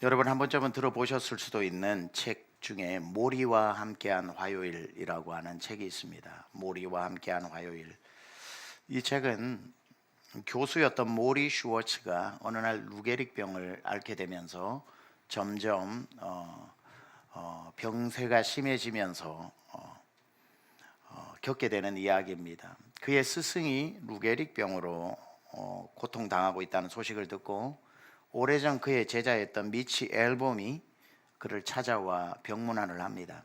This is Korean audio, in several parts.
여러분 한 번쯤은 들어보셨을 수도 있는 책 중에 모리와 함께한 화요일이라고 하는 책이 있습니다. 모리와 함께한 화요일. 이 책은 교수였던 모리 슈워츠가 어느 날 루게릭병을 앓게 되면서 점점 병세가 심해지면서 겪게 되는 이야기입니다. 그의 스승이 루게릭병으로 고통당하고 있다는 소식을 듣고 오래전 그의 제자였던 미치 앨범이 그를 찾아와 병문안을 합니다.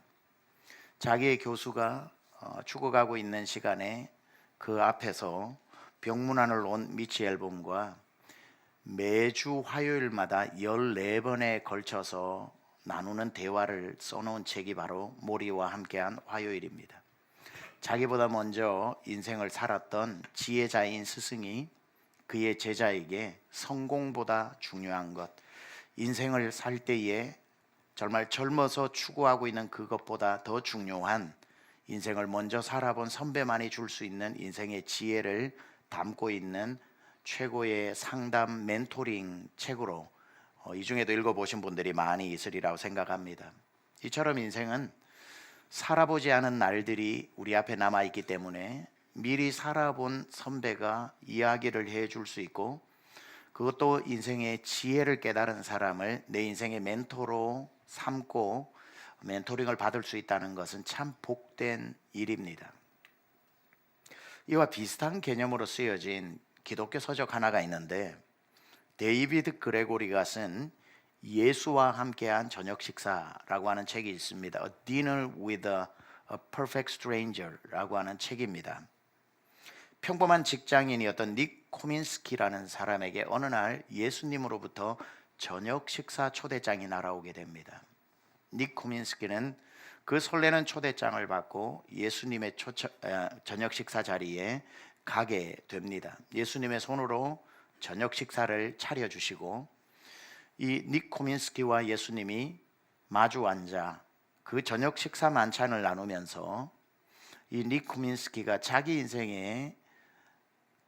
자기의 교수가 죽어가고 있는 시간에 그 앞에서 병문안을 온 미치 앨범과 매주 화요일마다 14번에 걸쳐서 나누는 대화를 써놓은 책이 바로 모리와 함께한 화요일입니다. 자기보다 먼저 인생을 살았던 지혜자인 스승이 그의 제자에게 성공보다 중요한 것, 인생을 살 때에 정말 젊어서 추구하고 있는 그것보다 더 중요한 인생을 먼저 살아본 선배만이 줄 수 있는 인생의 지혜를 담고 있는 최고의 상담 멘토링 책으로 이 중에도 읽어보신 분들이 많이 있으리라고 생각합니다. 이처럼 인생은 살아보지 않은 날들이 우리 앞에 남아있기 때문에 미리 살아본 선배가 이야기를 해줄 수 있고, 그것도 인생의 지혜를 깨달은 사람을 내 인생의 멘토로 삼고 멘토링을 받을 수 있다는 것은 참 복된 일입니다. 이와 비슷한 개념으로 쓰여진 기독교 서적 하나가 있는데, 데이비드 그레고리가 쓴 예수와 함께한 저녁 식사라고 하는 책이 있습니다. A Dinner with a Perfect Stranger라고 하는 책입니다. 평범한 직장인이었던 닉 코민스키라는 사람에게 어느 날 예수님으로부터 저녁 식사 초대장이 날아오게 됩니다. 닉 코민스키는 그 설레는 초대장을 받고 예수님의 저녁 식사 자리에 가게 됩니다. 예수님의 손으로 저녁 식사를 차려주시고 이 닉 코민스키와 예수님이 마주 앉아 그 저녁 식사 만찬을 나누면서 이 닉 코민스키가 자기 인생에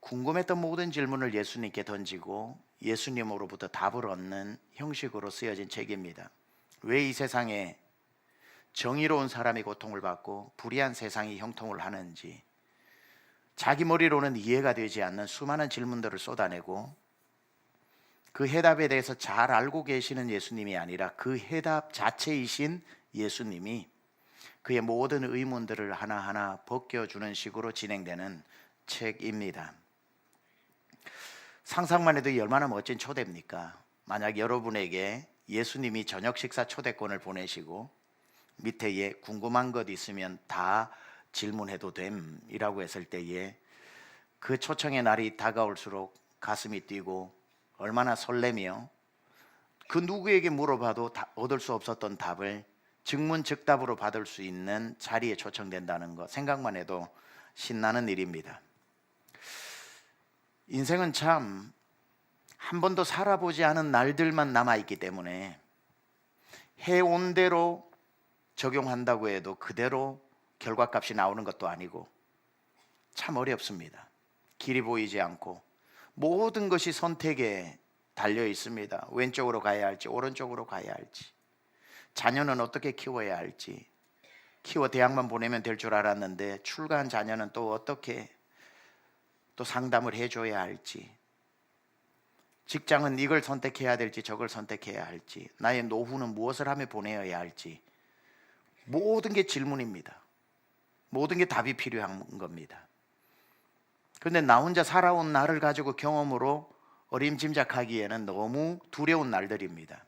궁금했던 모든 질문을 예수님께 던지고 예수님으로부터 답을 얻는 형식으로 쓰여진 책입니다. 왜 이 세상에 정의로운 사람이 고통을 받고 불의한 세상이 형통을 하는지, 자기 머리로는 이해가 되지 않는 수많은 질문들을 쏟아내고 그 해답에 대해서 잘 알고 계시는 예수님이 아니라 그 해답 자체이신 예수님이 그의 모든 의문들을 하나하나 벗겨주는 식으로 진행되는 책입니다. 상상만 해도 얼마나 멋진 초대입니까? 만약 여러분에게 예수님이 저녁 식사 초대권을 보내시고 밑에 궁금한 것 있으면 다 질문해도 됨이라고 했을 때에 그 초청의 날이 다가올수록 가슴이 뛰고 얼마나 설레며 그 누구에게 물어봐도 얻을 수 없었던 답을 즉문즉답으로 받을 수 있는 자리에 초청된다는 것, 생각만 해도 신나는 일입니다. 인생은 참 한 번도 살아보지 않은 날들만 남아있기 때문에 해온 대로 적용한다고 해도 그대로 결과값이 나오는 것도 아니고 참 어렵습니다. 길이 보이지 않고 모든 것이 선택에 달려 있습니다. 왼쪽으로 가야 할지 오른쪽으로 가야 할지, 자녀는 어떻게 키워야 할지, 키워 대학만 보내면 될 줄 알았는데 출가한 자녀는 또 어떻게 또 상담을 해줘야 할지, 직장은 이걸 선택해야 될지 저걸 선택해야 할지, 나의 노후는 무엇을 하며 보내야 할지, 모든 게 질문입니다. 모든 게 답이 필요한 겁니다. 그런데 나 혼자 살아온 날을 가지고 경험으로 어림짐작하기에는 너무 두려운 날들입니다.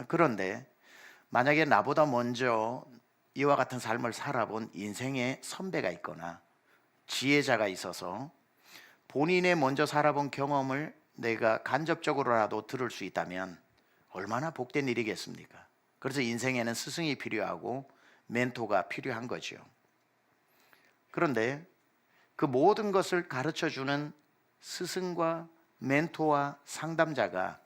그런데 만약에 나보다 먼저 이와 같은 삶을 살아본 인생의 선배가 있거나 지혜자가 있어서 본인의 먼저 살아본 경험을 내가 간접적으로라도 들을 수 있다면 얼마나 복된 일이겠습니까? 그래서 인생에는 스승이 필요하고 멘토가 필요한 거죠. 그런데 그 모든 것을 가르쳐주는 스승과 멘토와 상담자가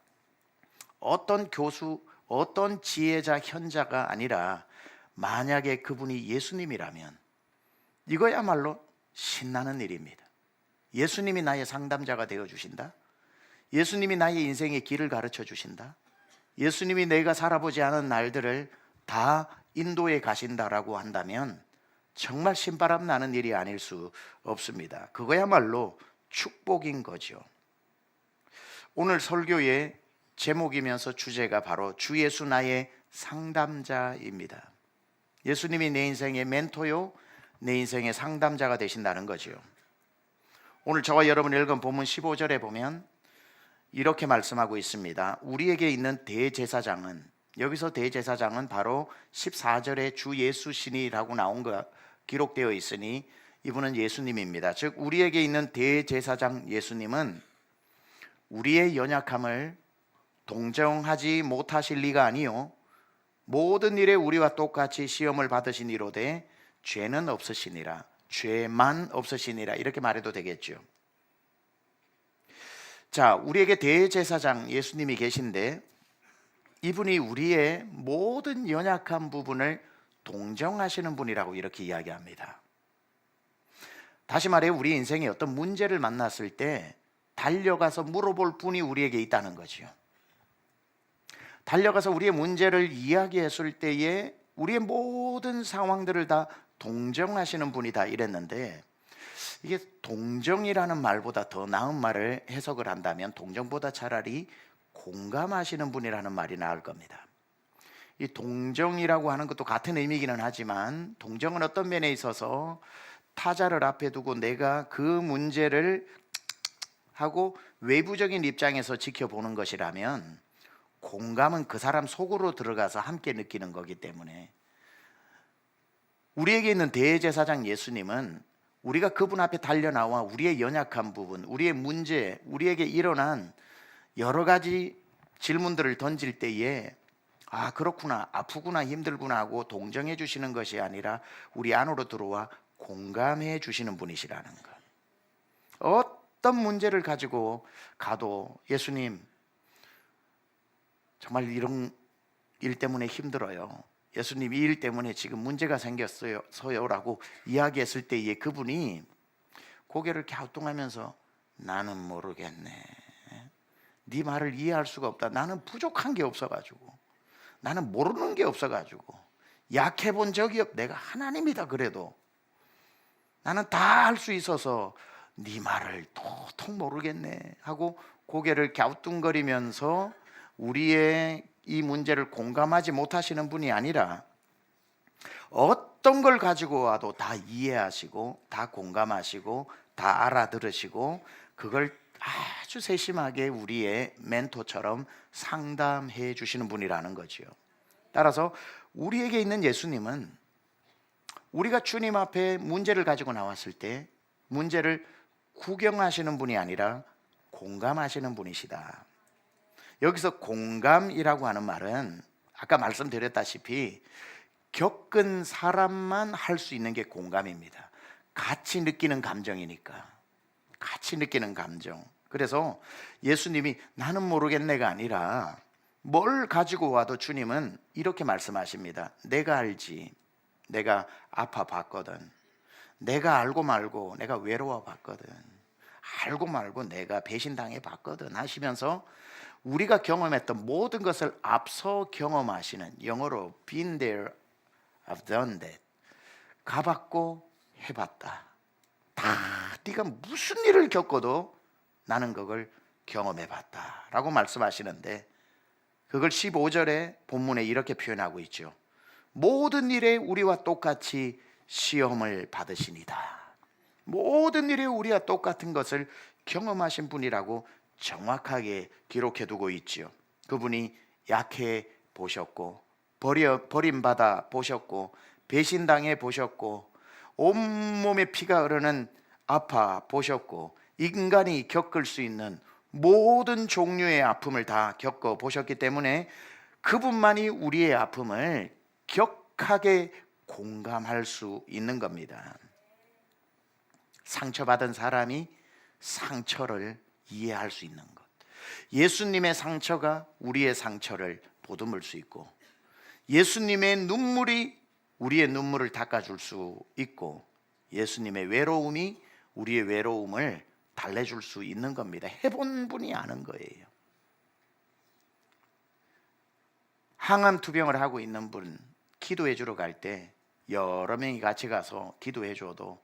어떤 교수, 어떤 지혜자, 현자가 아니라 만약에 그분이 예수님이라면 이거야말로 신나는 일입니다. 예수님이 나의 상담자가 되어주신다? 예수님이 나의 인생의 길을 가르쳐 주신다? 예수님이 내가 살아보지 않은 날들을 다 인도에 가신다라고 한다면 정말 신바람 나는 일이 아닐 수 없습니다. 그거야말로 축복인 거죠. 오늘 설교의 제목이면서 주제가 바로 주 예수 나의 상담자입니다. 예수님이 내 인생의 멘토요, 내 인생의 상담자가 되신다는 거죠. 오늘 저와 여러분이 읽은 본문 15절에 보면 이렇게 말씀하고 있습니다. 우리에게 있는 대제사장은, 여기서 대제사장은 바로 14절에 주 예수시니라고 나온 거 기록되어 있으니 이분은 예수님입니다. 즉 우리에게 있는 대제사장 예수님은 우리의 연약함을 동정하지 못하실 리가 아니요 모든 일에 우리와 똑같이 시험을 받으시니로되 죄는 없으시니라, 죄만 없으시니라, 이렇게 말해도 되겠죠. 자, 우리에게 대제사장 예수님이 계신데 이분이 우리의 모든 연약한 부분을 동정하시는 분이라고 이렇게 이야기합니다. 다시 말해 우리 인생에 어떤 문제를 만났을 때 달려가서 물어볼 분이 우리에게 있다는 거죠. 달려가서 우리의 문제를 이야기했을 때에 우리의 모든 상황들을 다 동정하시는 분이다 이랬는데, 이게 동정이라는 말보다 더 나은 말을 해석을 한다면 동정보다 차라리 공감하시는 분이라는 말이 나을 겁니다. 이 동정이라고 하는 것도 같은 의미기는 하지만 동정은 어떤 면에 있어서 타자를 앞에 두고 내가 그 문제를 하고 외부적인 입장에서 지켜보는 것이라면, 공감은 그 사람 속으로 들어가서 함께 느끼는 거기 때문에 우리에게 있는 대제사장 예수님은 우리가 그분 앞에 달려나와 우리의 연약한 부분, 우리의 문제, 우리에게 일어난 여러 가지 질문들을 던질 때에 아 그렇구나, 아프구나, 힘들구나 하고 동정해 주시는 것이 아니라 우리 안으로 들어와 공감해 주시는 분이시라는 것. 어떤 문제를 가지고 가도 예수님 정말 이런 일 때문에 힘들어요, 예수님 이 일 때문에 지금 문제가 생겼어요라고 이야기했을 때에 그분이 고개를 갸우뚱하면서 나는 모르겠네, 네 말을 이해할 수가 없다, 나는 부족한 게 없어가지고, 나는 모르는 게 없어가지고, 약해 본 적이 없, 내가 하나님이다 그래도 나는 다 할 수 있어서 네 말을 도통 모르겠네 하고 고개를 갸우뚱거리면서 우리의 이 문제를 공감하지 못하시는 분이 아니라 어떤 걸 가지고 와도 다 이해하시고 다 공감하시고 다 알아들으시고 그걸 아주 세심하게 우리의 멘토처럼 상담해 주시는 분이라는 거지요. 따라서 우리에게 있는 예수님은 우리가 주님 앞에 문제를 가지고 나왔을 때 문제를 구경하시는 분이 아니라 공감하시는 분이시다. 여기서 공감이라고 하는 말은 아까 말씀드렸다시피 겪은 사람만 할 수 있는 게 공감입니다. 같이 느끼는 감정이니까. 같이 느끼는 감정. 그래서 예수님이 나는 모르겠네가 아니라 뭘 가지고 와도 주님은 이렇게 말씀하십니다. 내가 알지. 내가 아파 봤거든. 내가 알고 말고 내가 외로워 봤거든. 알고 말고 내가 배신당해 봤거든 하시면서 우리가 경험했던 모든 것을 앞서 경험하시는, 영어로 been there, I've done that, 가봤고 해봤다. 다 네가 무슨 일을 겪어도 나는 그걸 경험해봤다 라고 말씀하시는데, 그걸 15절에 본문에 이렇게 표현하고 있죠. 모든 일에 우리와 똑같이 시험을 받으시니다. 모든 일에 우리와 똑같은 것을 경험하신 분이라고 정확하게 기록해 두고 있지요. 그분이 약해 보셨고 버림받아 보셨고 배신당해 보셨고 온몸에 피가 흐르는 아파 보셨고 인간이 겪을 수 있는 모든 종류의 아픔을 다 겪어 보셨기 때문에 그분만이 우리의 아픔을 격하게 공감할 수 있는 겁니다. 상처받은 사람이 상처를 이해할 수 있는 것. 예수님의 상처가 우리의 상처를 보듬을 수 있고 예수님의 눈물이 우리의 눈물을 닦아줄 수 있고 예수님의 외로움이 우리의 외로움을 달래줄 수 있는 겁니다. 해본 분이 아는 거예요. 항암 투병을 하고 있는 분 기도해 주러 갈 때 여러 명이 같이 가서 기도해 줘도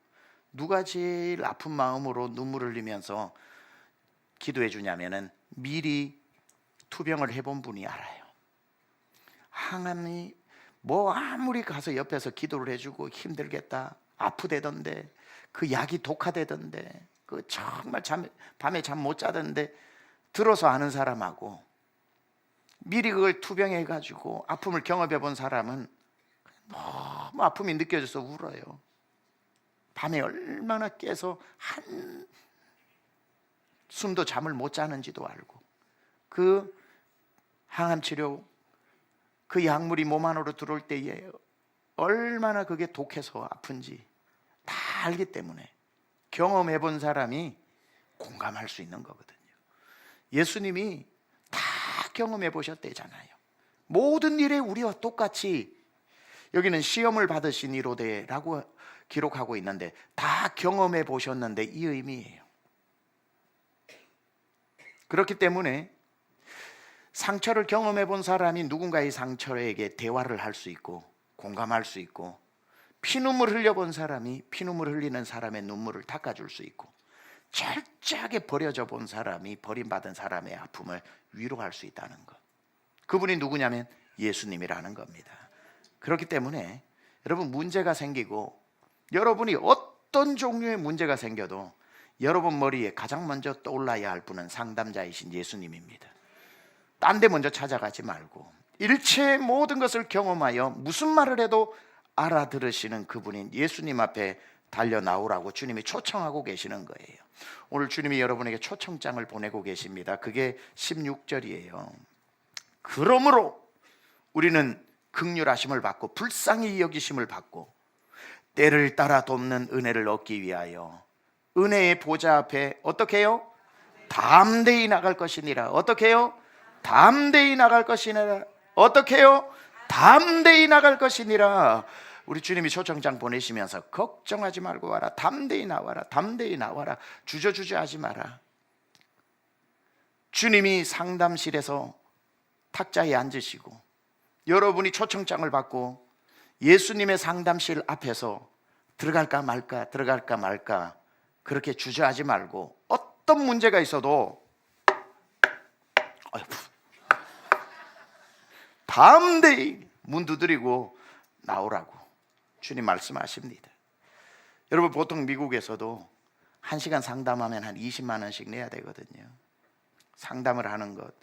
누가 제일 아픈 마음으로 눈물을 흘리면서 기도해 주냐면은 미리 투병을 해본 분이 알아요. 항암이 뭐 아무리 가서 옆에서 기도를 해주고 힘들겠다, 아프대던데, 그 약이 독하대던데, 그 정말 밤에 잠 못 자던데 들어서 아는 사람하고 미리 그걸 투병해 가지고 아픔을 경험해 본 사람은 너무 아픔이 느껴져서 울어요. 밤에 얼마나 깨서 한 숨도 잠을 못 자는지도 알고, 그 항암 치료 그 약물이 몸 안으로 들어올 때에 얼마나 그게 독해서 아픈지 다 알기 때문에 경험해 본 사람이 공감할 수 있는 거거든요. 예수님이 다 경험해 보셨대잖아요. 모든 일에 우리와 똑같이, 여기는 시험을 받으신 이로되라고 기록하고 있는데 다 경험해 보셨는데 이 의미예요. 그렇기 때문에 상처를 경험해 본 사람이 누군가의 상처에게 대화를 할 수 있고 공감할 수 있고, 피눈물 흘려본 사람이 피눈물 흘리는 사람의 눈물을 닦아줄 수 있고, 철저하게 버려져 본 사람이 버림받은 사람의 아픔을 위로할 수 있다는 것, 그분이 누구냐면 예수님이라는 겁니다. 그렇기 때문에 여러분, 문제가 생기고 여러분이 어떤 종류의 문제가 생겨도 여러분 머리에 가장 먼저 떠올라야 할 분은 상담자이신 예수님입니다. 딴 데 먼저 찾아가지 말고 일체의 모든 것을 경험하여 무슨 말을 해도 알아들으시는 그분인 예수님 앞에 달려 나오라고 주님이 초청하고 계시는 거예요. 오늘 주님이 여러분에게 초청장을 보내고 계십니다. 그게 16절이에요. 그러므로 우리는 긍휼하심을 받고 불쌍히 여기심을 받고 때를 따라 돕는 은혜를 얻기 위하여 은혜의 보좌 앞에 어떻게 해요? 담대히 나갈 것이니라. 어떻게 해요? 담대히 나갈 것이니라. 어떻게 해요? 담대히 나갈 것이니라. 우리 주님이 초청장 보내시면서 걱정하지 말고 와라, 담대히 나와라, 담대히 나와라, 주저주저하지 마라. 주님이 상담실에서 탁자에 앉으시고 여러분이 초청장을 받고 예수님의 상담실 앞에서 들어갈까 말까 들어갈까 말까 그렇게 주저하지 말고, 어떤 문제가 있어도 담대히 문 두드리고 나오라고 주님 말씀하십니다. 여러분, 보통 미국에서도 1시간 상담하면 한 20만 원씩 내야 되거든요. 상담을 하는 것,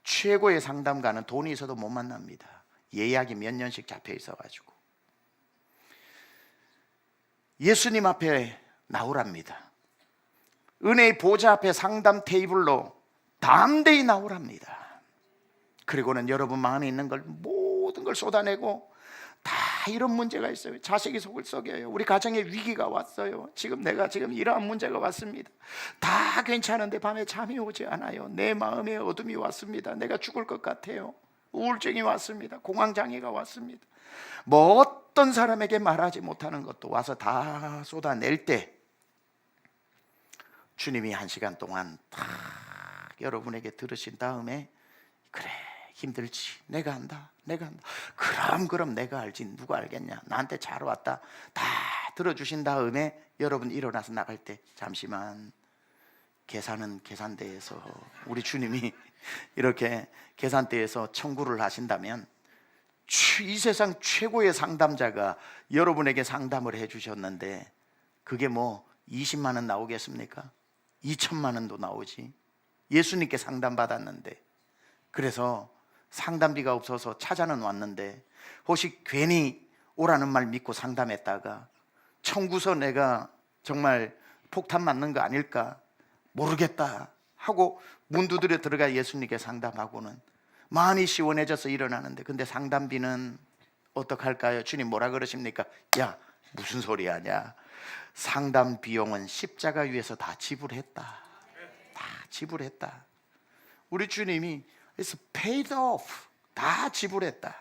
최고의 상담가는 돈이 있어도 못 만납니다. 예약이 몇 년씩 잡혀 있어가지고. 예수님 앞에 나오랍니다. 은혜의 보좌 앞에 상담 테이블로 담대히 나오랍니다. 그리고는 여러분 마음에 있는 걸 모든 걸 쏟아내고, 다 이런 문제가 있어요. 자식이 속을 썩여요. 우리 가정에 위기가 왔어요. 내가 이러한 문제가 왔습니다. 다 괜찮은데 밤에 잠이 오지 않아요. 내 마음에 어둠이 왔습니다. 내가 죽을 것 같아요. 우울증이 왔습니다. 공황장애가 왔습니다. 뭐 어떤 사람에게 말하지 못하는 것도 와서 다 쏟아낼 때 주님이 1시간 동안 다 여러분에게 들으신 다음에, 그래 힘들지, 내가 안다. 그럼 내가 알지, 누가 알겠냐, 나한테 잘 왔다, 다 들어주신 다음에 여러분 일어나서 나갈 때, 잠시만, 계산은 계산대에서, 우리 주님이 이렇게 계산대에서 청구를 하신다면 이 세상 최고의 상담자가 여러분에게 상담을 해주셨는데 그게 뭐 20만 원 나오겠습니까? 2천만 원도 나오지. 예수님께 상담받았는데, 그래서 상담비가 없어서 찾아는 왔는데 혹시 괜히 오라는 말 믿고 상담했다가 청구서 내가 정말 폭탄 맞는 거 아닐까 모르겠다 하고 문 두드려 들어가 예수님께 상담하고는 마음이 시원해져서 일어나는데, 근데 상담비는 어떡할까요? 주님 뭐라 그러십니까? 야, 무슨 소리 하냐, 상담 비용은 십자가 위에서 다 지불했다. 다 지불했다. 우리 주님이 It's paid off. 다 지불했다.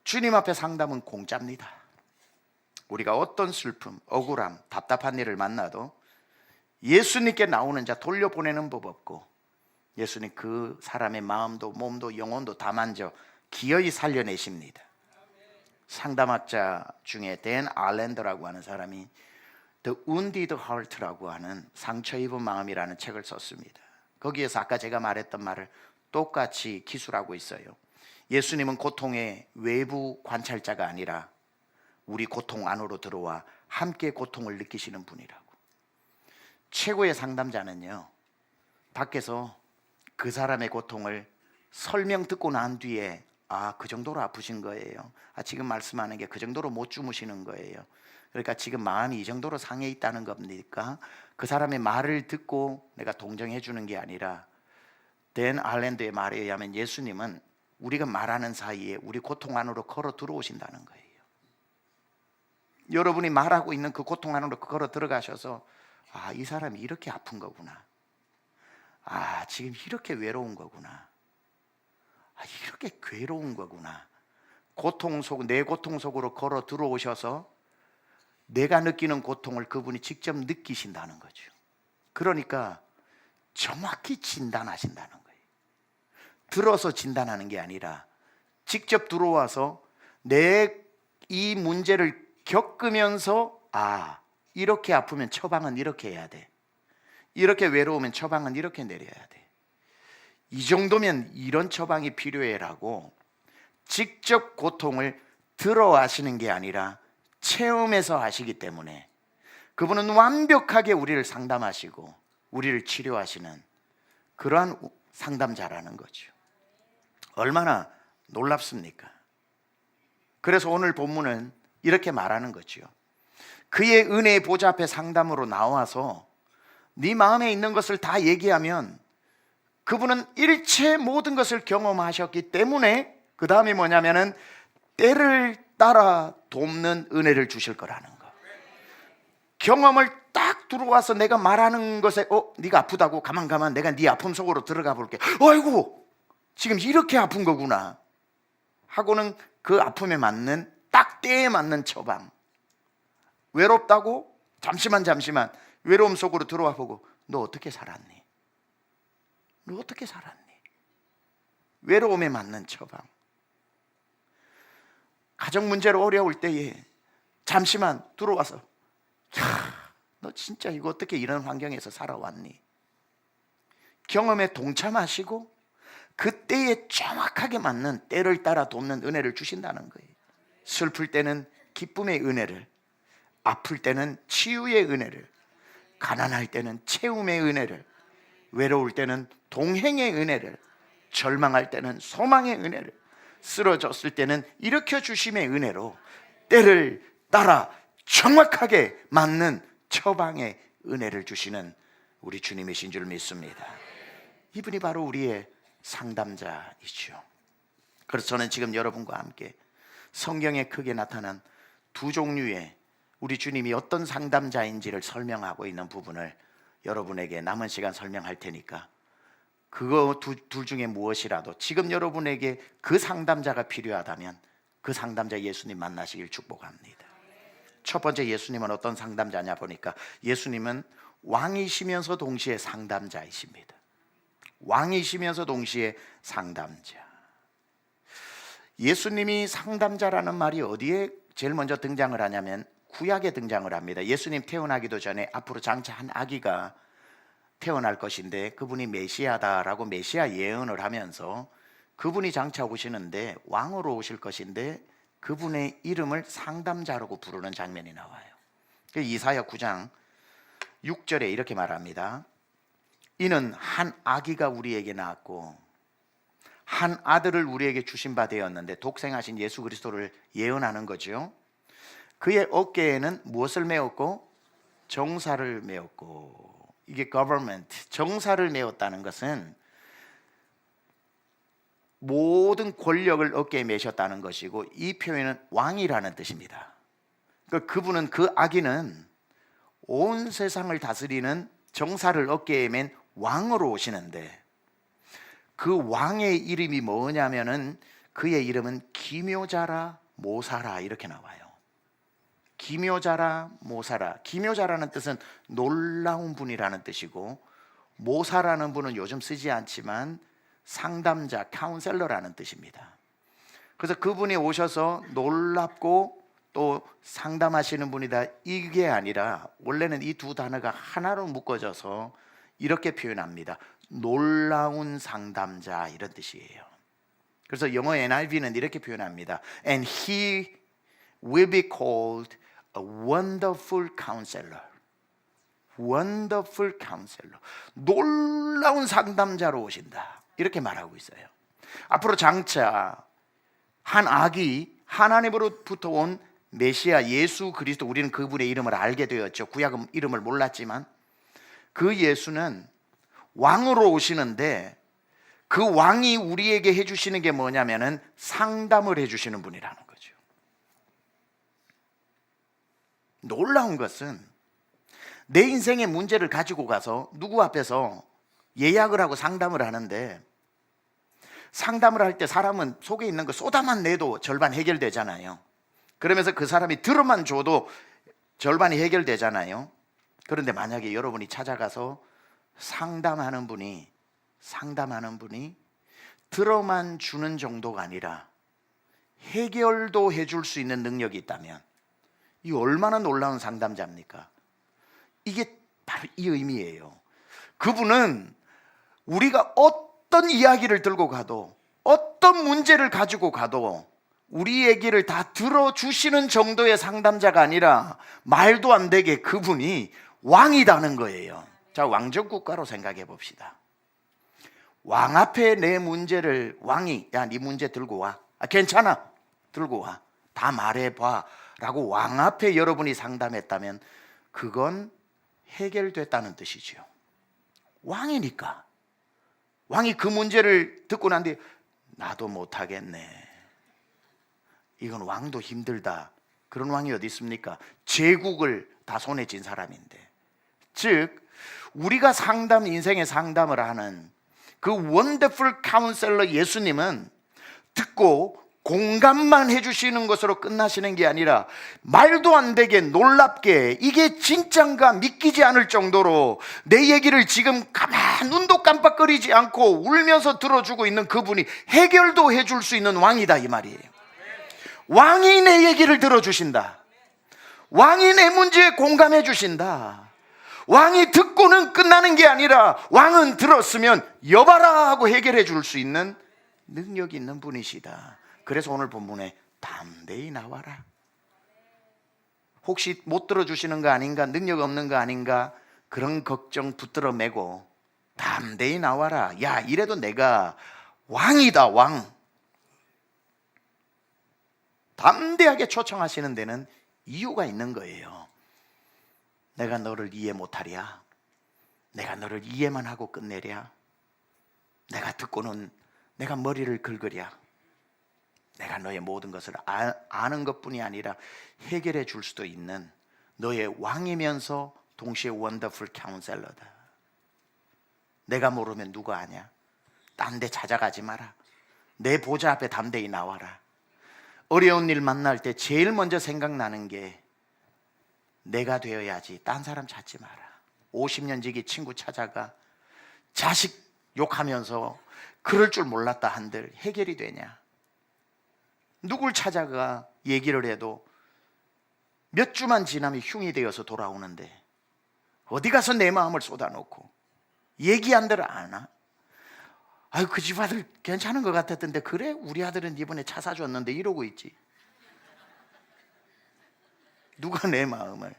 주님 앞에 상담은 공짜입니다. 우리가 어떤 슬픔, 억울함, 답답한 일을 만나도 예수님께 나오는 자 돌려보내는 법 없고, 예수님 그 사람의 마음도 몸도 영혼도 다 만져 기어이 살려내십니다. 상담학자 중에 댄 알렌더라고 하는 사람이 The Wounded Heart라고 하는 상처 입은 마음이라는 책을 썼습니다. 거기에서 아까 제가 말했던 말을 똑같이 기술하고 있어요. 예수님은 고통의 외부 관찰자가 아니라 우리 고통 안으로 들어와 함께 고통을 느끼시는 분이라고. 최고의 상담자는요, 밖에서 그 사람의 고통을 설명 듣고 난 뒤에 그 정도로 아프신 거예요. 지금 말씀하는 게 그 정도로 못 주무시는 거예요. 그러니까 지금 마음이 이 정도로 상해 있다는 겁니까? 그 사람의 말을 듣고 내가 동정해 주는 게 아니라 댄 알렌드의 말에 의하면 예수님은 우리가 말하는 사이에 우리 고통 안으로 걸어 들어오신다는 거예요. 여러분이 말하고 있는 그 고통 안으로 걸어 들어가셔서 이 사람이 이렇게 아픈 거구나. 지금 이렇게 외로운 거구나. 이렇게 괴로운 거구나. 내 고통 속으로 걸어 들어오셔서 내가 느끼는 고통을 그분이 직접 느끼신다는 거죠. 그러니까 정확히 진단하신다는 거예요. 들어서 진단하는 게 아니라 직접 들어와서 내 이 문제를 겪으면서 이렇게 아프면 처방은 이렇게 해야 돼. 이렇게 외로우면 처방은 이렇게 내려야 돼. 이 정도면 이런 처방이 필요해라고 직접 고통을 들어하시는 게 아니라 체험해서 하시기 때문에 그분은 완벽하게 우리를 상담하시고 우리를 치료하시는 그러한 상담자라는 거죠. 얼마나 놀랍습니까? 그래서 오늘 본문은 이렇게 말하는 거죠. 그의 은혜의 보좌 앞에 상담으로 나와서 네 마음에 있는 것을 다 얘기하면 그분은 일체 모든 것을 경험하셨기 때문에 그 다음이 뭐냐면은 때를 따라 돕는 은혜를 주실 거라는 거. 경험을 딱 들어와서 내가 말하는 것에 네가 아프다고 가만 내가 네 아픔 속으로 들어가 볼게. 아이고 지금 이렇게 아픈 거구나 하고는 그 아픔에 맞는 딱 때에 맞는 처방. 외롭다고? 잠시만 외로움 속으로 들어와 보고 너 어떻게 살았니? 너 어떻게 살았니? 외로움에 맞는 처방. 가정 문제로 어려울 때에 잠시만 들어와서 너 진짜 이거 어떻게 이런 환경에서 살아왔니? 경험에 동참하시고 그때에 정확하게 맞는 때를 따라 돕는 은혜를 주신다는 거예요. 슬플 때는 기쁨의 은혜를, 아플 때는 치유의 은혜를, 가난할 때는 채움의 은혜를, 외로울 때는 동행의 은혜를, 절망할 때는 소망의 은혜를, 쓰러졌을 때는 일으켜 주심의 은혜로 때를 따라 정확하게 맞는 처방의 은혜를 주시는 우리 주님이신 줄 믿습니다. 이분이 바로 우리의 상담자이죠. 그래서 저는 지금 여러분과 함께 성경에 크게 나타난 두 종류의 우리 주님이 어떤 상담자인지를 설명하고 있는 부분을 여러분에게 남은 시간 설명할 테니까 그거 둘 중에 무엇이라도 지금 여러분에게 그 상담자가 필요하다면 그 상담자 예수님 만나시길 축복합니다. 첫 번째 예수님은 어떤 상담자냐 보니까 예수님은 왕이시면서 동시에 상담자이십니다. 왕이시면서 동시에 상담자. 예수님이 상담자라는 말이 어디에 제일 먼저 등장을 하냐면 구약에 등장을 합니다. 예수님 태어나기도 전에 앞으로 장차 한 아기가 태어날 것인데 그분이 메시아다라고 메시아 예언을 하면서 그분이 장차 오시는데 왕으로 오실 것인데 그분의 이름을 상담자라고 부르는 장면이 나와요. 이사야 9장 6절에 이렇게 말합니다. 이는 한 아기가 우리에게 낳았고 한 아들을 우리에게 주신 바 되었는데, 독생하신 예수 그리스도를 예언하는 거죠. 그의 어깨에는 무엇을 메었고? 정사를 메었고. 이게 government, 정사를 메었다는 것은 모든 권력을 어깨에 메셨다는 것이고, 이 표현은 왕이라는 뜻입니다. 그러니까 그분은, 그 아기는 온 세상을 다스리는 정사를 어깨에 맨 왕으로 오시는데, 그 왕의 이름이 뭐냐면은 그의 이름은 기묘자라 모사라 이렇게 나와요. 기묘자라 모사라. 기묘자라는 뜻은 놀라운 분이라는 뜻이고, 모사라는 분은 요즘 쓰지 않지만 상담자, 카운셀러라는 뜻입니다. 그래서 그분이 오셔서 놀랍고 또 상담하시는 분이다, 이게 아니라 원래는 이 두 단어가 하나로 묶어져서 이렇게 표현합니다. 놀라운 상담자, 이런 뜻이에요. 그래서 영어 NIV는 이렇게 표현합니다. And he will be called a wonderful counselor. wonderful counselor. 놀라운 상담자로 오신다, 이렇게 말하고 있어요. 앞으로 장차 한 아기, 하나님으로부터 온 메시아 예수 그리스도, 우리는 그분의 이름을 알게 되었죠. 구약은 이름을 몰랐지만 그 예수는 왕으로 오시는데 그 왕이 우리에게 해주시는 게 뭐냐면은 상담을 해주시는 분이라는 거죠. 놀라운 것은 내 인생의 문제를 가지고 가서 누구 앞에서 예약을 하고 상담을 하는데, 상담을 할 때 사람은 속에 있는 거 쏟아만 내도 절반 해결되잖아요. 그러면서 그 사람이 들어만 줘도 절반이 해결되잖아요. 그런데 만약에 여러분이 찾아가서 상담하는 분이 들어만 주는 정도가 아니라 해결도 해줄 수 있는 능력이 있다면 이 얼마나 놀라운 상담자입니까? 이게 바로 이 의미예요. 그분은 우리가 어떤 이야기를 들고 가도, 어떤 문제를 가지고 가도 우리 얘기를 다 들어주시는 정도의 상담자가 아니라 말도 안 되게 그분이 왕이라는 거예요. 자, 왕정국가로 생각해 봅시다. 왕 앞에 내 문제를 왕이, 야, 네 문제 들고 와. 괜찮아, 들고 와, 다 말해봐 라고 왕 앞에 여러분이 상담했다면 그건 해결됐다는 뜻이지요. 왕이니까. 왕이 그 문제를 듣고 난 뒤에 나도 못하겠네, 이건 왕도 힘들다, 그런 왕이 어디 있습니까? 제국을 다 손에 쥔 사람인데. 즉 우리가 인생의 상담을 하는 그 원더풀 카운셀러 예수님은 듣고 공감만 해주시는 것으로 끝나시는 게 아니라 말도 안 되게 놀랍게, 이게 진짠가 믿기지 않을 정도로 내 얘기를 지금 가만 눈도 깜빡거리지 않고 울면서 들어주고 있는 그분이 해결도 해줄 수 있는 왕이다, 이 말이에요. 왕이 내 얘기를 들어주신다. 왕이 내 문제에 공감해 주신다. 왕이 듣고는 끝나는 게 아니라 왕은 들었으면 여봐라 하고 해결해 줄 수 있는 능력이 있는 분이시다. 그래서 오늘 본문에 담대히 나와라. 혹시 못 들어주시는 거 아닌가, 능력 없는 거 아닌가, 그런 걱정 붙들어 매고 담대히 나와라. 야, 이래도 내가 왕이다, 왕. 담대하게 초청하시는 데는 이유가 있는 거예요. 내가 너를 이해 못하랴? 내가 너를 이해만 하고 끝내랴? 내가 듣고는 내가 머리를 긁으랴? 내가 너의 모든 것을 아는 것뿐이 아니라 해결해 줄 수도 있는 너의 왕이면서 동시에 원더풀 카운셀러다. 내가 모르면 누가 아냐? 딴 데 찾아가지 마라. 내 보좌 앞에 담대히 나와라. 어려운 일 만날 때 제일 먼저 생각나는 게 내가 되어야지, 딴 사람 찾지 마라. 50년 지기 친구 찾아가 자식 욕하면서 그럴 줄 몰랐다 한들 해결이 되냐? 누굴 찾아가 얘기를 해도 몇 주만 지나면 흉이 되어서 돌아오는데 어디 가서 내 마음을 쏟아놓고 얘기한들 아나? 아유, 그 집 아들 괜찮은 것 같았던데, 그래? 우리 아들은 이번에 차 사줬는데 이러고 있지. 누가 내 마음을,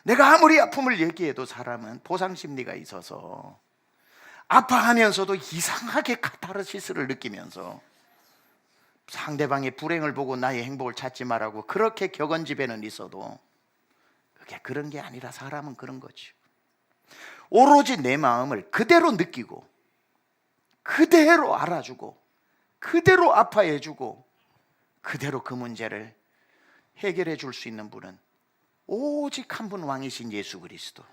내가 아무리 아픔을 얘기해도 사람은 보상심리가 있어서 아파하면서도 이상하게 카타르시스를 느끼면서 상대방의 불행을 보고 나의 행복을 찾지 말라고 그렇게 격언지배는 있어도 그게 그런 게 아니라 사람은 그런 거죠. 오로지 내 마음을 그대로 느끼고 그대로 알아주고 그대로 아파해주고 그대로 그 문제를 해결해 줄 수 있는 분은 오직 한 분, 왕이신 예수 그리스도.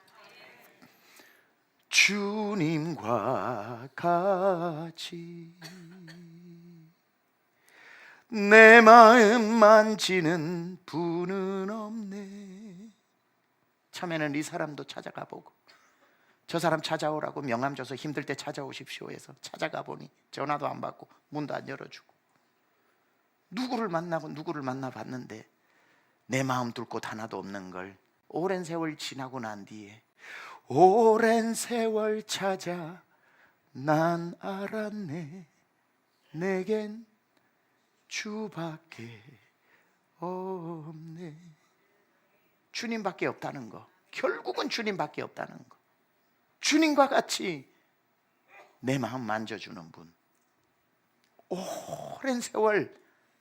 주님과 같이 내 마음 만지는 분은 없네. 처음에는 이 사람도 찾아가 보고 저 사람 찾아오라고 명함 줘서 힘들 때 찾아오십시오 해서 찾아가 보니 전화도 안 받고 문도 안 열어주고, 누구를 만나고 누구를 만나봤는데 내 마음 둘 곳 하나도 없는 걸 오랜 세월 지나고 난 뒤에, 오랜 세월 찾아 난 알았네, 내겐 주밖에 없네. 주님밖에 없다는 거, 결국은 주님밖에 없다는 거. 주님과 같이 내 마음 만져주는 분, 오랜 세월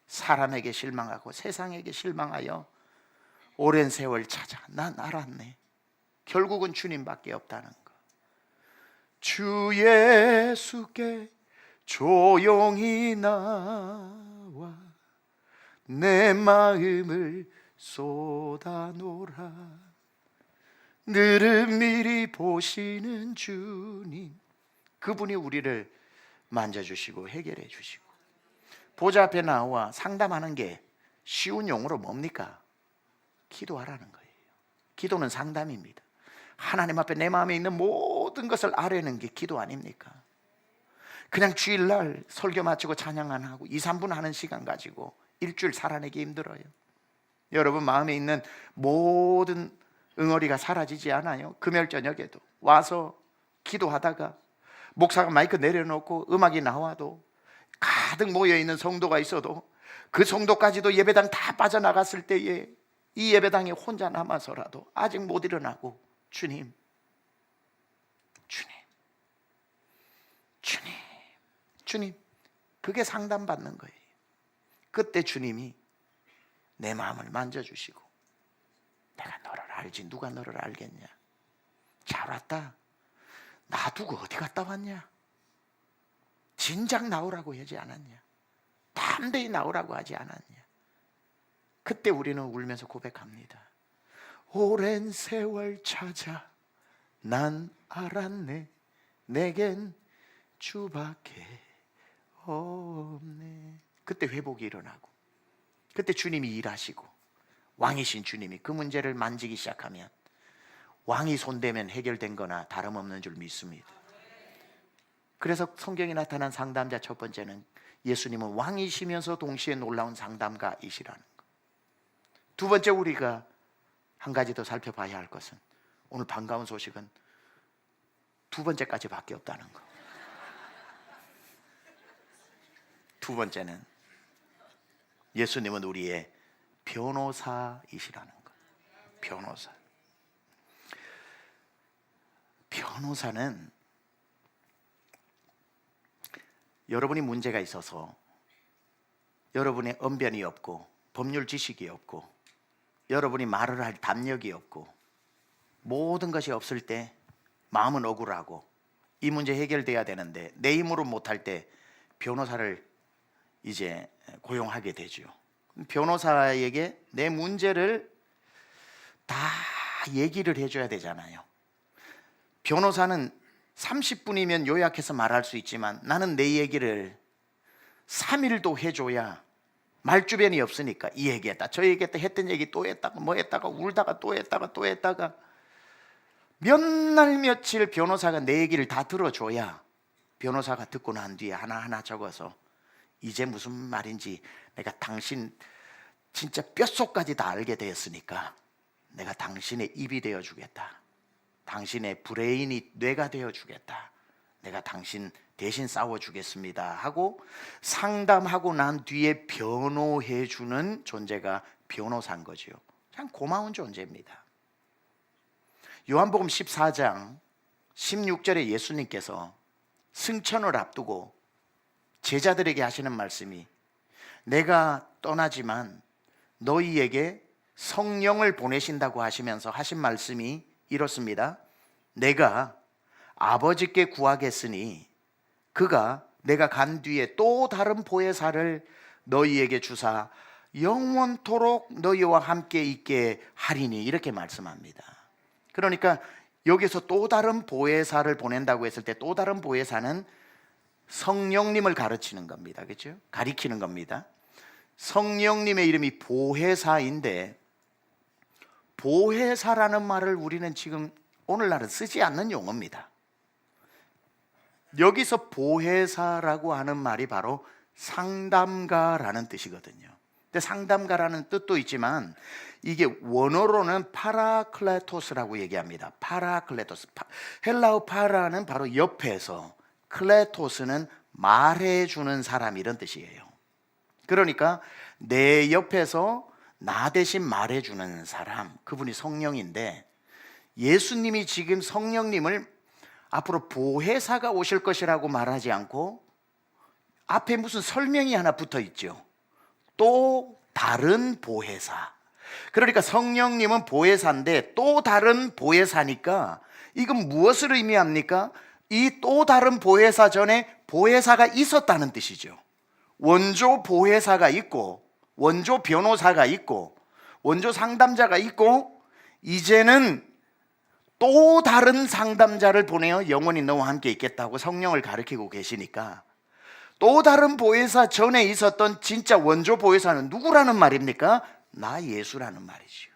사람에게 실망하고 세상에게 실망하여 오랜 세월 찾아 난 알았네, 결국은 주님밖에 없다는 거. 주 예수께 조용히 나와 내 마음을 쏟아놓으라. 늘은 미리 보시는 주님, 그분이 우리를 만져주시고 해결해 주시고, 보좌 앞에 나와 상담하는 게 쉬운 용어로 뭡니까? 기도하라는 거예요. 기도는 상담입니다. 하나님 앞에 내 마음에 있는 모든 것을 아뢰는 게 기도 아닙니까? 그냥 주일날 설교 마치고 찬양 안 하고 2, 3분 하는 시간 가지고 일주일 살아내기 힘들어요. 여러분 마음에 있는 모든 응어리가 사라지지 않아요. 금요일 저녁에도 와서 기도하다가 목사가 마이크 내려놓고 음악이 나와도 가득 모여있는 성도가 있어도 그 성도까지도 예배당 다 빠져나갔을 때에 이 예배당에 혼자 남아서라도 아직 못 일어나고 주님, 주님, 주님, 주님, 그게 상담받는 거예요. 그때 주님이 내 마음을 만져주시고, 내가 너를 알지 누가 너를 알겠냐, 잘 왔다, 놔두고 어디 갔다 왔냐, 진작 나오라고 하지 않았냐, 담대히 나오라고 하지 않았냐. 그때 우리는 울면서 고백합니다. 오랜 세월 찾아 난 알았네, 내겐 주밖에 없네. 그때 회복이 일어나고, 그때 주님이 일하시고, 왕이신 주님이 그 문제를 만지기 시작하면 왕이 손대면 해결된 거나 다름없는 줄 믿습니다. 그래서 성경에 나타난 상담자 첫 번째는 예수님은 왕이시면서 동시에 놀라운 상담가이시라는 것. 두 번째 우리가 한 가지 더 살펴봐야 할 것은, 오늘 반가운 소식은 두 번째까지 밖에 없다는 것. 두 번째는 예수님은 우리의 변호사이시라는 것. 변호사. 변호사는 여러분이 문제가 있어서 여러분의 언변이 없고 법률 지식이 없고 여러분이 말을 할 담력이 없고 모든 것이 없을 때 마음은 억울하고 이 문제 해결돼야 되는데 내 힘으로 못할 때 변호사를 이제 고용하게 되죠. 변호사에게 내 문제를 다 얘기를 해줘야 되잖아요. 변호사는 30분이면 요약해서 말할 수 있지만 나는 내 얘기를 3일도 해줘야 말주변이 없으니까 이 얘기했다 저 얘기했다 했던 얘기 또 했다가 뭐 했다가 울다가 또 했다가 또 했다가 몇 날 며칠 변호사가 내 얘기를 다 들어줘야 변호사가 듣고 난 뒤에 하나하나 적어서 이제 무슨 말인지 내가 당신 진짜 뼛속까지 다 알게 되었으니까 내가 당신의 입이 되어주겠다, 당신의 브레인이 뇌가 되어주겠다, 내가 당신 대신 싸워주겠습니다 하고 상담하고 난 뒤에 변호해주는 존재가 변호사인 거죠. 참 고마운 존재입니다. 요한복음 14장 16절에 예수님께서 승천을 앞두고 제자들에게 하시는 말씀이, 내가 떠나지만 너희에게 성령을 보내신다고 하시면서 하신 말씀이 이렇습니다. 내가 아버지께 구하겠으니 그가 내가 간 뒤에 또 다른 보혜사를 너희에게 주사 영원토록 너희와 함께 있게 하리니, 이렇게 말씀합니다. 그러니까 여기서 또 다른 보혜사를 보낸다고 했을 때 또 다른 보혜사는 성령님을 가르치는 겁니다. 그렇죠? 가리키는 겁니다. 성령님의 이름이 보혜사인데, 보혜사라는 말을 우리는 지금 오늘날은 쓰지 않는 용어입니다. 여기서 보혜사라고 하는 말이 바로 상담가라는 뜻이거든요. 근데 상담가라는 뜻도 있지만 이게 원어로는 파라클레토스라고 얘기합니다. 파라클레토스. 헬라어 파라는 바로 옆에서, 클레토스는 말해주는 사람, 이런 뜻이에요. 그러니까 내 옆에서 나 대신 말해주는 사람, 그분이 성령인데, 예수님이 지금 성령님을 앞으로 보혜사가 오실 것이라고 말하지 않고 앞에 무슨 설명이 하나 붙어 있죠. 또 다른 보혜사. 그러니까 성령님은 보혜사인데 또 다른 보혜사니까 이건 무엇을 의미합니까? 이 또 다른 보혜사 전에 보혜사가 있었다는 뜻이죠. 원조 보혜사가 있고, 원조 변호사가 있고, 원조 상담자가 있고, 이제는 또 다른 상담자를 보내어 영원히 너와 함께 있겠다고 성령을 가르치고 계시니까, 또 다른 보혜사 전에 있었던 진짜 원조 보혜사는 누구라는 말입니까? 나 예수라는 말이죠.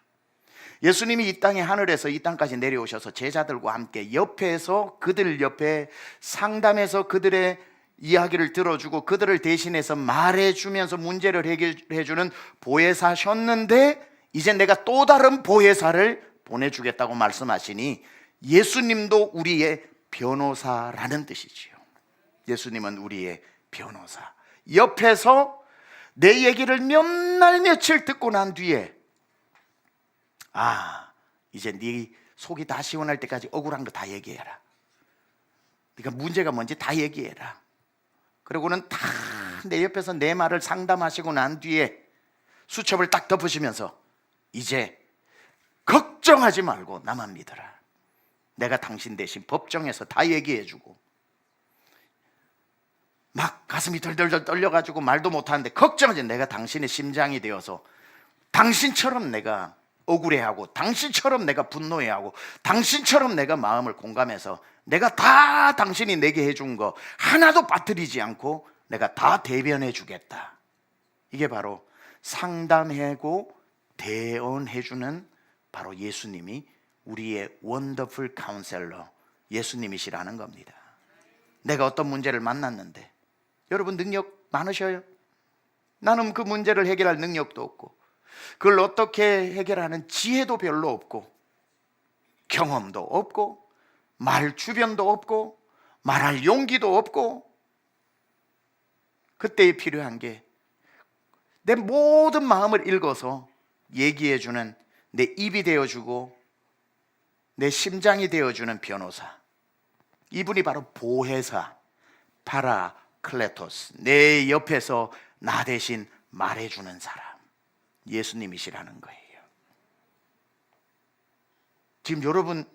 예수님이 이 땅에, 하늘에서 이 땅까지 내려오셔서 제자들과 함께 옆에서 그들 옆에 상담해서 그들의 이야기를 들어주고 그들을 대신해서 말해주면서 문제를 해결해주는 보혜사셨는데, 이제 내가 또 다른 보혜사를 보내주겠다고 말씀하시니 예수님도 우리의 변호사라는 뜻이지요. 예수님은 우리의 변호사. 옆에서 내 얘기를 몇 날 며칠 듣고 난 뒤에, 이제 네 속이 다 시원할 때까지 억울한 거 다 얘기해라. 네가 문제가 뭔지 다 얘기해라. 그리고는 다 내 옆에서 내 말을 상담하시고 난 뒤에 수첩을 딱 덮으시면서, 이제 걱정하지 말고 나만 믿어라. 내가 당신 대신 법정에서 다 얘기해주고, 막 가슴이 덜덜덜 떨려가지고 말도 못하는데 걱정하지, 내가 당신의 심장이 되어서 당신처럼 내가 억울해하고, 당신처럼 내가 분노해하고, 당신처럼 내가 마음을 공감해서 내가 다 당신이 내게 해준 거 하나도 빠뜨리지 않고 내가 다 대변해 주겠다. 이게 바로 상담하고 대언해주는 바로 예수님이 우리의 원더풀 카운셀러 예수님이시라는 겁니다. 내가 어떤 문제를 만났는데, 여러분 능력 많으셔요? 나는 그 문제를 해결할 능력도 없고, 그걸 어떻게 해결하는 지혜도 별로 없고, 경험도 없고, 말 주변도 없고, 말할 용기도 없고, 그때에 필요한 게 내 모든 마음을 읽어서 얘기해주는, 내 입이 되어주고 내 심장이 되어주는 변호사. 이분이 바로 보혜사, 파라클레토스, 내 옆에서 나 대신 말해주는 사람, 예수님이시라는 거예요. 지금 여러분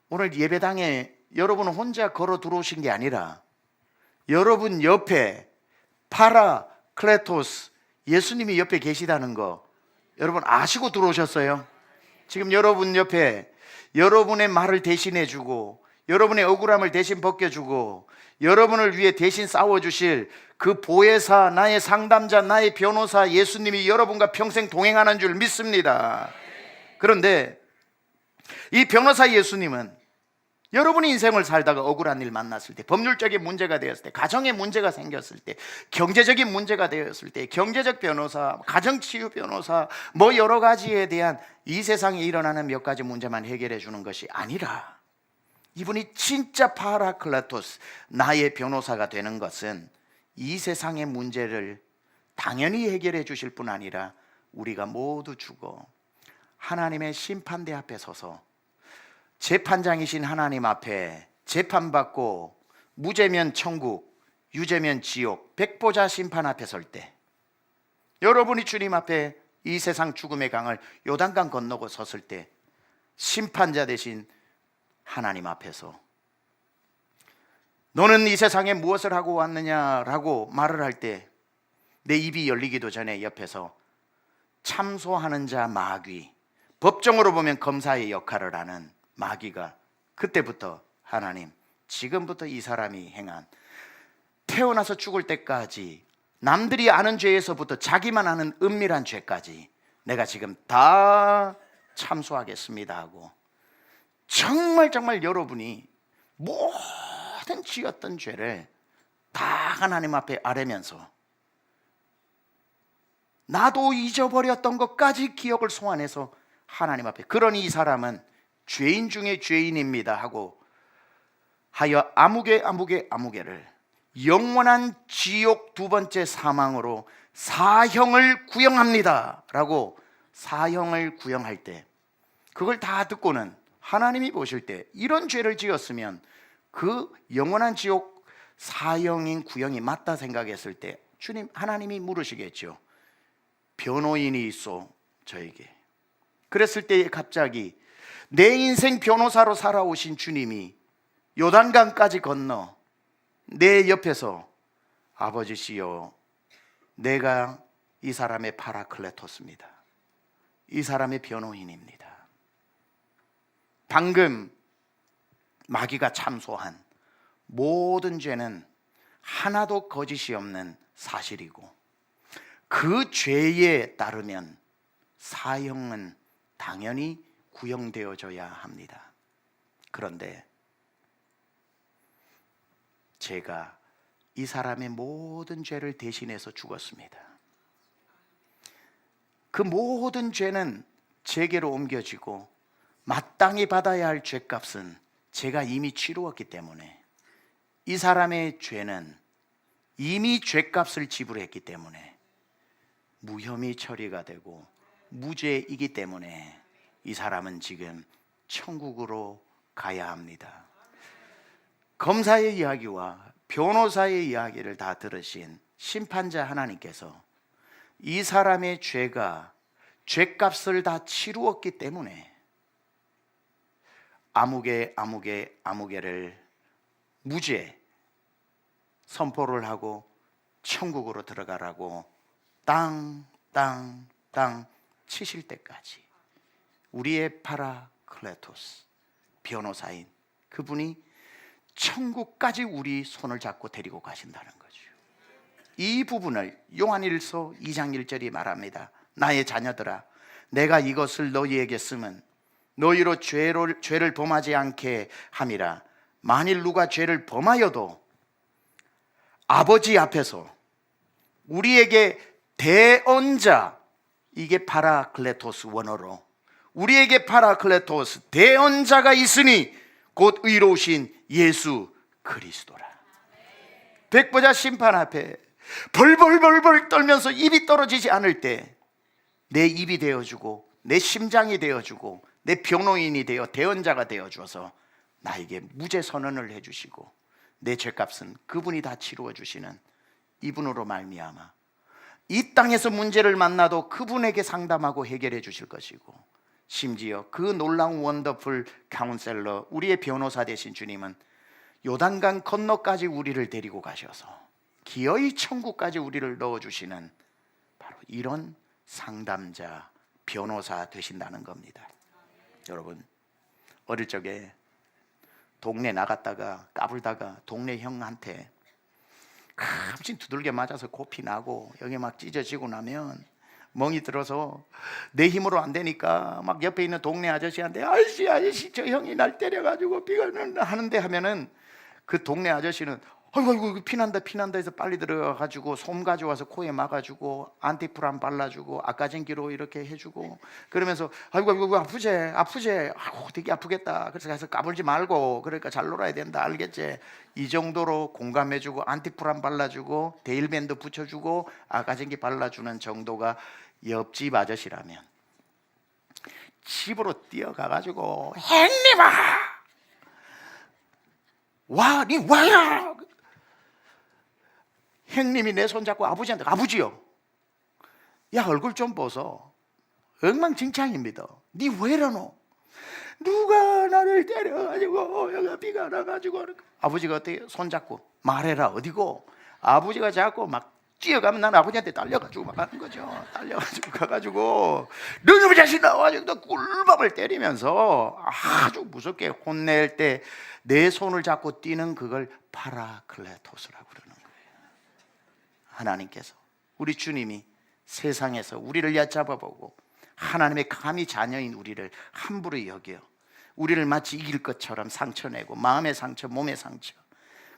오늘 예배당에 여러분은 혼자 걸어 들어오신 게 아니라 여러분 옆에 파라클레토스 예수님이 옆에 계시다는 거 여러분 아시고 들어오셨어요? 지금 여러분 옆에 여러분의 말을 대신해 주고, 여러분의 억울함을 대신 벗겨주고, 여러분을 위해 대신 싸워주실 그 보혜사, 나의 상담자, 나의 변호사 예수님이 여러분과 평생 동행하는 줄 믿습니다. 그런데 이 변호사 예수님은 여러분이 인생을 살다가 억울한 일 만났을 때, 법률적인 문제가 되었을 때, 가정에 문제가 생겼을 때, 경제적인 문제가 되었을 때, 경제적 변호사, 가정치유 변호사, 뭐 여러 가지에 대한 이 세상에 일어나는 몇 가지 문제만 해결해 주는 것이 아니라, 이분이 진짜 파라클레토스, 나의 변호사가 되는 것은 이 세상의 문제를 당연히 해결해 주실 뿐 아니라 우리가 모두 죽어 하나님의 심판대 앞에 서서 재판장이신 하나님 앞에 재판받고 무죄면 천국, 유죄면 지옥, 백보자 심판 앞에 설 때, 여러분이 주님 앞에 이 세상 죽음의 강을 요단강 건너고 섰을 때, 심판자 되신 하나님 앞에서 너는 이 세상에 무엇을 하고 왔느냐라고 말을 할 때, 내 입이 열리기도 전에 옆에서 참소하는 자 마귀, 법정으로 보면 검사의 역할을 하는 마귀가 그때부터, 하나님 지금부터 이 사람이 행한 태어나서 죽을 때까지 남들이 아는 죄에서부터 자기만 아는 은밀한 죄까지 내가 지금 다 참소하겠습니다 하고 정말 여러분이 모든 지었던 죄를 다 하나님 앞에 아뢰면서 나도 잊어버렸던 것까지 기억을 소환해서 하나님 앞에, 그러니 이 사람은 죄인 중에 죄인입니다 하고 하여 아무개를 영원한 지옥 두 번째 사망으로 사형을 구형합니다 라고 사형을 구형할 때, 그걸 다 듣고는 하나님이 보실 때 이런 죄를 지었으면 그 영원한 지옥 사형인 구형이 맞다 생각했을 때 주님, 하나님이 물으시겠죠. 변호인이 있어 저에게. 그랬을 때 갑자기 내 인생 변호사로 살아오신 주님이 요단강까지 건너 내 옆에서 아버지시여, 내가 이 사람의 파라클레토스입니다. 이 사람의 변호인입니다. 방금 마귀가 참소한 모든 죄는 하나도 거짓이 없는 사실이고, 그 죄에 따르면 사형은 당연히 구형되어져야 합니다. 그런데 제가 이 사람의 모든 죄를 대신해서 죽었습니다. 그 모든 죄는 제게로 옮겨지고 마땅히 받아야 할 죄값은 제가 이미 치루었기 때문에, 이 사람의 죄는 이미 죄값을 지불했기 때문에 무혐의 처리가 되고 무죄이기 때문에 이 사람은 지금 천국으로 가야 합니다. 검사의 이야기와 변호사의 이야기를 다 들으신 심판자 하나님께서 이 사람의 죄가 죄값을 다 치루었기 때문에 아무개를 무죄 선포를 하고 천국으로 들어가라고 땅 치실 때까지 우리의 파라클레토스 변호사인 그분이 천국까지 우리 손을 잡고 데리고 가신다는 거죠. 이 부분을 요한일서 2장 1절이 말합니다. 나의 자녀들아, 내가 이것을 너희에게 쓰면 너희로 죄를 범하지 않게 함이라. 만일 누가 죄를 범하여도 아버지 앞에서 우리에게 대언자, 이게 파라클레토스 원어로 우리에게 파라클레토스 대언자가 있으니 곧 의로우신 예수 그리스도라. 백보자 심판 앞에 벌벌 떨면서 입이 떨어지지 않을 때 내 입이 되어주고 내 심장이 되어주고 내 변호인이 되어 대언자가 되어줘서 나에게 무죄 선언을 해주시고 내 죄값은 그분이 다 치루어 주시는 이분으로 말미암아 이 땅에서 문제를 만나도 그분에게 상담하고 해결해 주실 것이고, 심지어 그 놀라운 원더풀 카운셀러, 우리의 변호사 되신 주님은 요단강 건너까지 우리를 데리고 가셔서 기어이 천국까지 우리를 넣어주시는 바로 이런 상담자, 변호사 되신다는 겁니다. 여러분, 어릴 적에 동네 나갔다가 까불다가 동네 형한테 값진 두들겨 맞아서 코피 나고 여기 막 찢어지고 나면 멍이 들어서 내 힘으로 안 되니까 막 옆에 있는 동네 아저씨한테 아저씨 저 형이 날 때려가지고 피가 나는데 하면은 그 동네 아저씨는 아이고 피난다 해서 빨리 들어가가지고 솜 가져와서 코에 막아주고 안티프란 발라주고 아까진기로 이렇게 해주고 그러면서 아이고 아프지 아이고 되게 아프겠다, 그래서 가서 까불지 말고 그러니까 잘 놀아야 된다, 알겠지? 이 정도로 공감해주고 안티프란 발라주고 데일밴드 붙여주고 아까진기 발라주는 정도가 옆집 아저씨라면, 집으로 뛰어가가지고 형님아 와, 니 와야. 형님이 내 손잡고 아버지한테 아버지요, 야 얼굴 좀 보소, 엉망진창입니다. 니 왜 이러노? 누가 나를 때려가지고 여기가 피가 나가지고. 아버지가 어떻게 손잡고 말해라 어디고? 아버지가 자꾸 막 뛰어가면 나는 아버지한테 딸려가지고 막 가는 거죠. 딸려가지고 가가지고 너놈의 자식 나와가지고 꿀밤을 때리면서 아주 무섭게 혼낼 때 내 손을 잡고 뛰는 그걸 파라클레토스라고 그러는 거예요. 하나님께서, 우리 주님이 세상에서 우리를 얕잡아보고 하나님의 감히 자녀인 우리를 함부로 여겨 우리를 마치 이길 것처럼 상처내고 마음의 상처, 몸의 상처,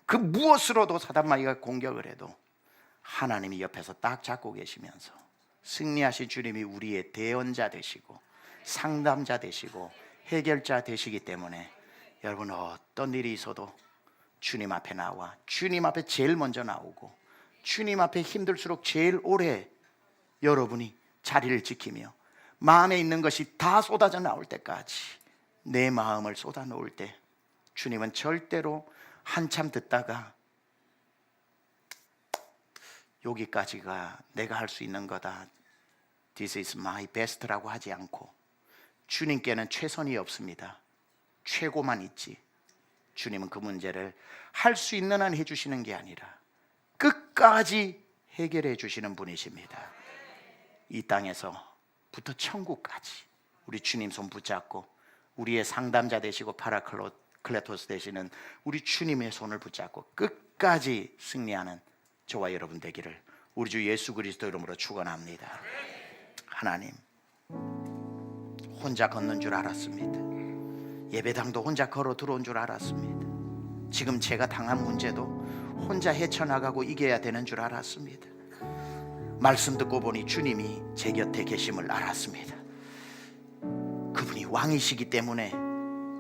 그 무엇으로도 사단마귀가 공격을 해도 하나님이 옆에서 딱 잡고 계시면서 승리하신 주님이 우리의 대언자 되시고 상담자 되시고 해결자 되시기 때문에 여러분 어떤 일이 있어도 주님 앞에 나와 주님 앞에 제일 먼저 나오고 주님 앞에 힘들수록 제일 오래 여러분이 자리를 지키며 마음에 있는 것이 다 쏟아져 나올 때까지 내 마음을 쏟아 놓을 때 주님은 절대로 한참 듣다가 여기까지가 내가 할 수 있는 거다, This is my best라고 하지 않고 주님께는 최선이 없습니다. 최고만 있지. 주님은 그 문제를 할 수 있는 한 해주시는 게 아니라 끝까지 해결해 주시는 분이십니다. 이 땅에서부터 천국까지 우리 주님 손 붙잡고 우리의 상담자 되시고 파라클레토스 되시는 우리 주님의 손을 붙잡고 끝까지 승리하는 저와 여러분 되기를 우리 주 예수 그리스도 이름으로 축원합니다. 하나님, 혼자 걷는 줄 알았습니다. 예배당도 혼자 걸어 들어온 줄 알았습니다. 지금 제가 당한 문제도 혼자 헤쳐나가고 이겨야 되는 줄 알았습니다. 말씀 듣고 보니 주님이 제 곁에 계심을 알았습니다. 그분이 왕이시기 때문에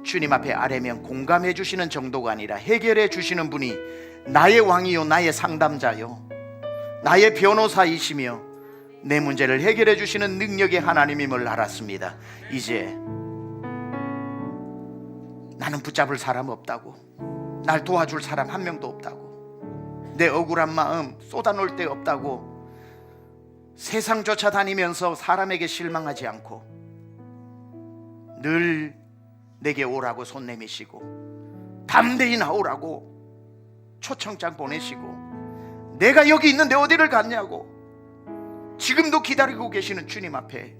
주님 앞에 아뢰면 공감해 주시는 정도가 아니라 해결해 주시는 분이 나의 왕이요 나의 상담자요 나의 변호사이시며 내 문제를 해결해 주시는 능력의 하나님임을 알았습니다. 이제 나는 붙잡을 사람 없다고, 날 도와줄 사람 한 명도 없다고, 내 억울한 마음 쏟아놓을 데 없다고, 세상 쫓아다니면서 사람에게 실망하지 않고 늘 내게 오라고 손 내미시고 담대히 나오라고 초청장 보내시고 내가 여기 있는데 어디를 갔냐고 지금도 기다리고 계시는 주님 앞에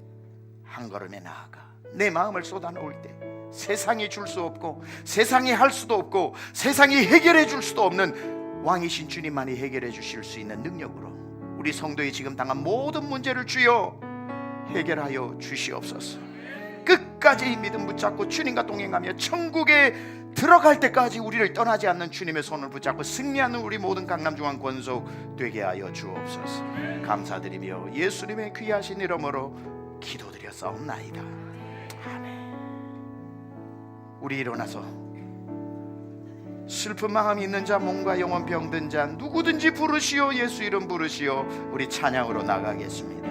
한 걸음에 나아가 내 마음을 쏟아놓을 때 세상이 줄 수 없고 세상이 할 수도 없고 세상이 해결해 줄 수도 없는 왕이신 주님만이 해결해 주실 수 있는 능력으로 우리 성도의 지금 당한 모든 문제를 주여 해결하여 주시옵소서. 끝까지 이 믿음 붙잡고 주님과 동행하며 천국에 들어갈 때까지 우리를 떠나지 않는 주님의 손을 붙잡고 승리하는 우리 모든 강남중앙 권속 되게 하여 주옵소서. 감사드리며 예수님의 귀하신 이름으로 기도드렸사옵나이다. 아멘. 우리 일어나서 슬픈 마음이 있는 자, 몸과 영혼 병든 자 누구든지 부르시오, 예수 이름 부르시오. 우리 찬양으로 나가겠습니다.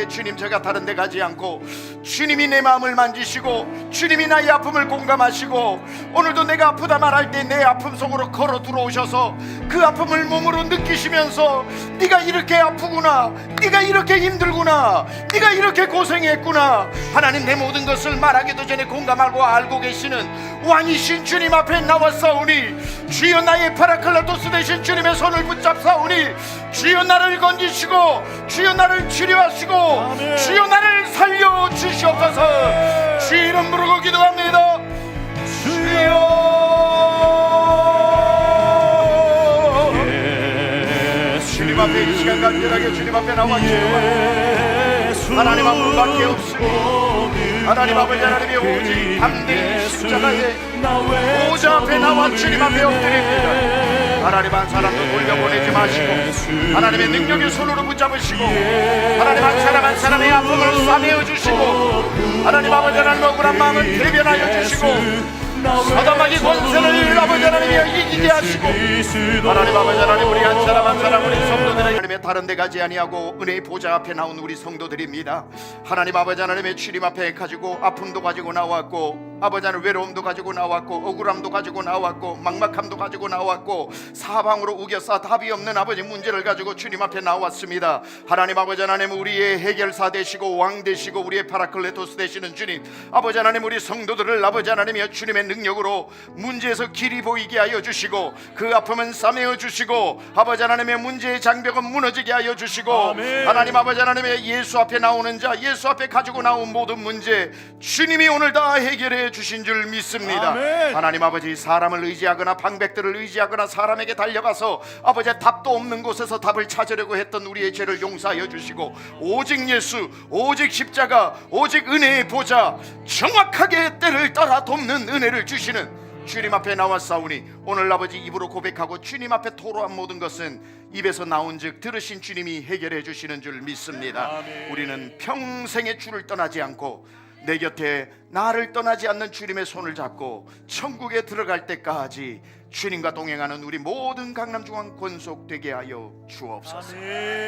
주님, 제가 다른 데 가지 않고 주님이 내 마음을 만지시고 주님이 나의 아픔을 공감하시고 오늘도 내가 아프다 말할 때 내 아픔 속으로 걸어 들어오셔서 그 아픔을 몸으로 느끼시면서 네가 이렇게 아프구나, 네가 이렇게 힘들구나, 네가 이렇게 고생했구나, 하나님 내 모든 것을 말하기도 전에 공감하고 알고 계시는 왕이신 주님 앞에 나왔사오니 주여 나의 파라클레토스 되신 주님의 손을 붙잡사오니 주여 나를 건지시고 주여 나를 치료하시고 아멘. 주여 나를 살려 주시옵소서. 주 이름 부르고 기도합니다. 주여 주님 앞에 이 시간 간절하게 주님 앞에 나와 기도합니다. 하나님 앞밖에 없으니 하나님 아버지 하나님이 오직 담대히 십자가에 보좌 앞에 나와 주님 앞에 엎드립니다. 하나님 한 사람도 돌려보내지 마시고 하나님의 능력의 손으로 붙잡으시고 하나님 한 사람 한 사람의 아픔을 싸매어 주시고 하나님 아버지 하나님 억울한 마음을 대변하여 주시고 사단마귀 권세를 아버지 하나님이 이기게 하시고 하나님 아버지 하나님 우리 한 사람 한 사람 우리 성도들의 하나님의 다른 데 가지 아니하고 은혜의 보좌 앞에 나온 우리 성도들입니다. 하나님 아버지 하나님의 주님 앞에 가지고 아픔도 가지고 나왔고 아버지 하나님 외로움도 가지고 나왔고 억울함도 가지고 나왔고 막막함도 가지고 나왔고 사방으로 우겨싸 답이 없는 아버지 문제를 가지고 주님 앞에 나왔습니다. 하나님 아버지 하나님 우리의 해결사 되시고 왕 되시고 우리의 파라클레토스 되시는 주님 아버지 하나님 우리 성도들을 아버지 하나님의 주님의 능력으로 문제에서 길이 보이게 하여 주시고 그 아픔은 싸매어 주시고 아버지 하나님의 문제의 장벽은 무너뜨리시고 무너지게 하여 주시고, 아멘. 하나님 아버지 하나님의 예수 앞에 나오는 자, 예수 앞에 가지고 나온 모든 문제 주님이 오늘 다 해결해 주신 줄 믿습니다. 아멘. 하나님 아버지, 사람을 의지하거나 방백들을 의지하거나 사람에게 달려가서 아버지 답도 없는 곳에서 답을 찾으려고 했던 우리의 죄를 용서하여 주시고, 오직 예수, 오직 십자가, 오직 은혜의 보좌, 정확하게 때를 따라 돕는 은혜를 주시는 주님 앞에 나왔사오니 오늘 아버지 입으로 고백하고 주님 앞에 토로한 모든 것은 입에서 나온즉 들으신 주님이 해결해 주시는 줄 믿습니다. 아멘. 우리는 평생의 주를 떠나지 않고 내 곁에 나를 떠나지 않는 주님의 손을 잡고 천국에 들어갈 때까지 주님과 동행하는 우리 모든 강남중앙 권속되게 하여 주옵소서. 아멘.